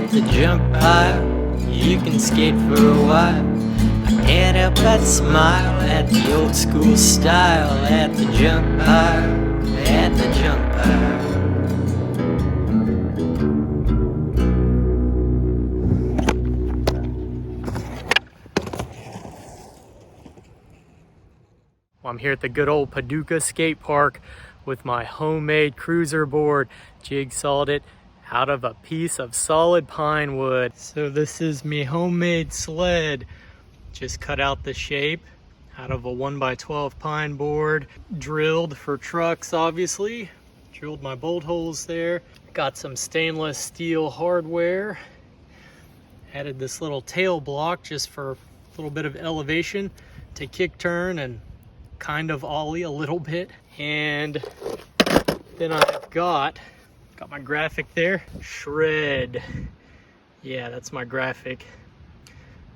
at the jump pile. You can skate for a while. I can't help but smile at the old school style. At the jump pile, at the jump pile. Well, I'm here at the good old Paducah Skate Park with my homemade cruiser board. Jigsawed it out of a piece of solid pine wood. So this is me homemade sled. Just cut out the shape out of a 1x12 pine board. Drilled for trucks, obviously. Drilled my bolt holes there. Got some stainless steel hardware. Added this little tail block just for a little bit of elevation to kick turn and kind of ollie a little bit. And then I've got my graphic there, shred. Yeah, that's my graphic.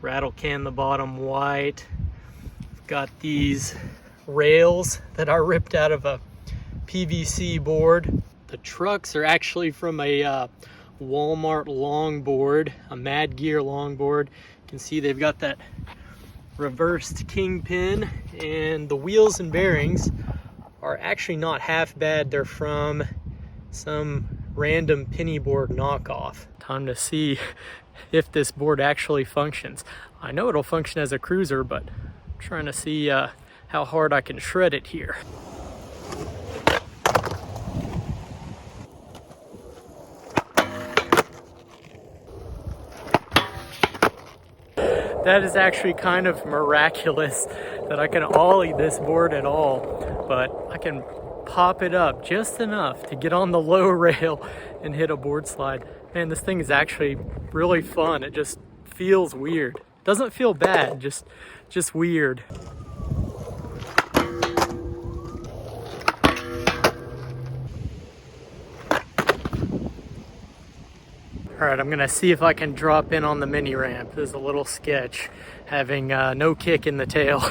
Rattle can the bottom white. Got these rails that are ripped out of a PVC board. The trucks are actually from a Walmart longboard, a Mad Gear longboard. You can see they've got that reversed kingpin, and the wheels and bearings are actually not half bad. They're from some random penny board knockoff. Time to see if this board actually functions. I know it'll function as a cruiser, but I'm trying to see how hard I can shred it here. That is actually kind of miraculous that I can ollie this board at all, but I can pop it up just enough to get on the low rail and hit a board slide. Man, this thing is actually really fun. It just feels weird. Doesn't feel bad, just weird. All right, I'm gonna see if I can drop in on the mini ramp. This is a little sketch, having no kick in the tail.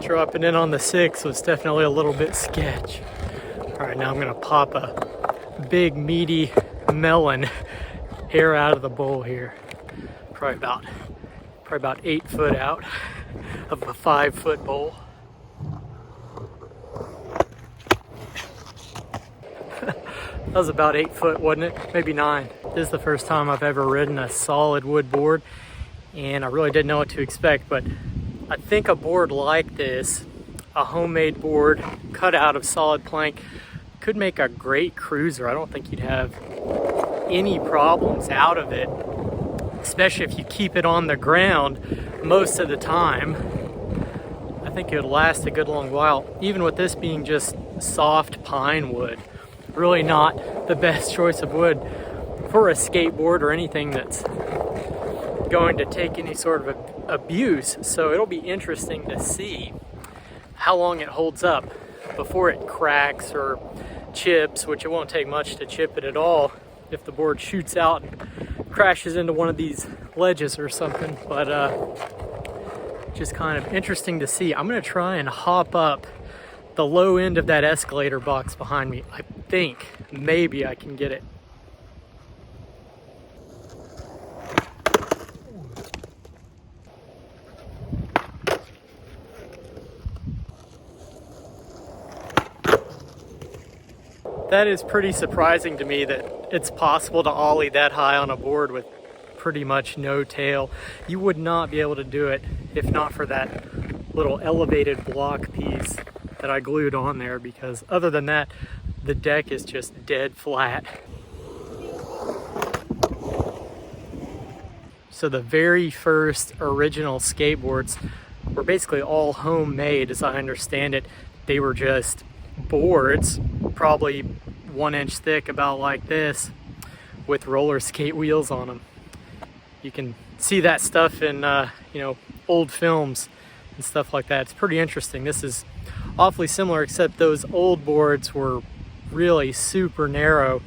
Dropping in on the 6 was definitely a little bit sketch. All right, now I'm gonna pop a big meaty melon hair out of the bowl here. Probably about 8 foot out of a 5 foot bowl. That was about 8 foot, wasn't it? Maybe 9. This is the first time I've ever ridden a solid wood board, and I really didn't know what to expect, but I think a board like this, a homemade board cut out of solid plank, could make a great cruiser. I don't think you'd have any problems out of it, especially if you keep it on the ground most of the time. I think it would last a good long while, even with this being just soft pine wood. Really not the best choice of wood for a skateboard or anything that's going to take any sort of abuse. So it'll be interesting to see how long it holds up before it cracks or chips, which it won't take much to chip it at all if the board shoots out and crashes into one of these ledges or something. But just kind of interesting to see. I'm gonna try and hop up the low end of that escalator box behind me. I think maybe I can get it. That is pretty surprising to me that it's possible to ollie that high on a board with pretty much no tail. You would not be able to do it if not for that little elevated block piece that I glued on there, because other than that, the deck is just dead flat. So the very first original skateboards were basically all homemade, as I understand it. They were just boards, probably 1 inch thick, about like this, with roller skate wheels on them. You can see that stuff in you know, old films and stuff like that. It's pretty interesting. This is awfully similar, except those old boards were really super narrow,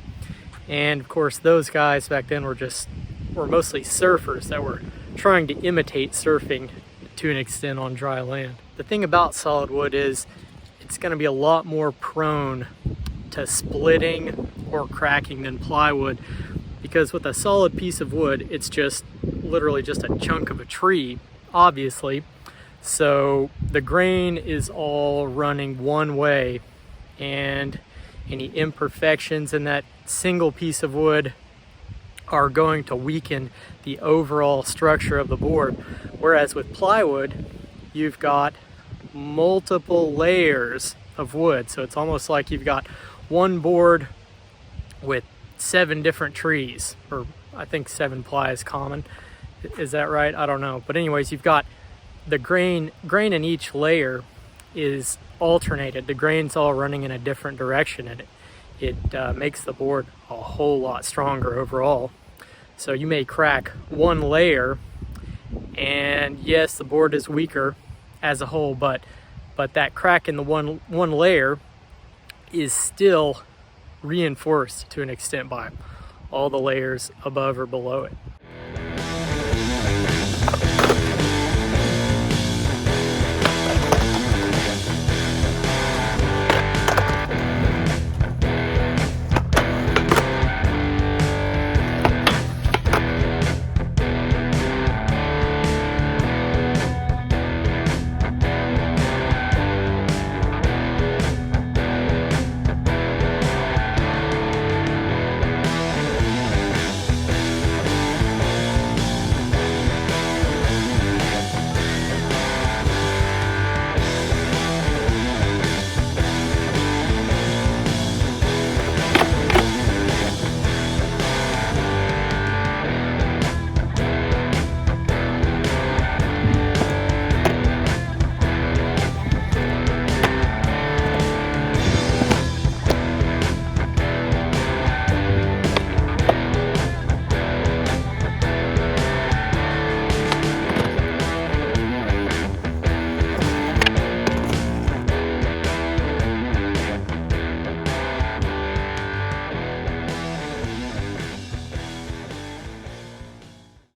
and of course those guys back then were mostly surfers that were trying to imitate surfing to an extent on dry land. The thing about solid wood is it's going to be a lot more prone to splitting or cracking than plywood, because with a solid piece of wood, it's just literally just a chunk of a tree, obviously. So the grain is all running one way, and any imperfections in that single piece of wood are going to weaken the overall structure of the board. Whereas with plywood, you've got multiple layers of wood. So it's almost like you've got one board with 7 different trees, or I think 7 ply is common. Is that right? I don't know. But anyways, you've got the grain in each layer is alternated. The grain's all running in a different direction, and it makes the board a whole lot stronger overall. So you may crack one layer, and yes, the board is weaker as a whole, but that crack in the one layer is still reinforced to an extent by all the layers above or below it.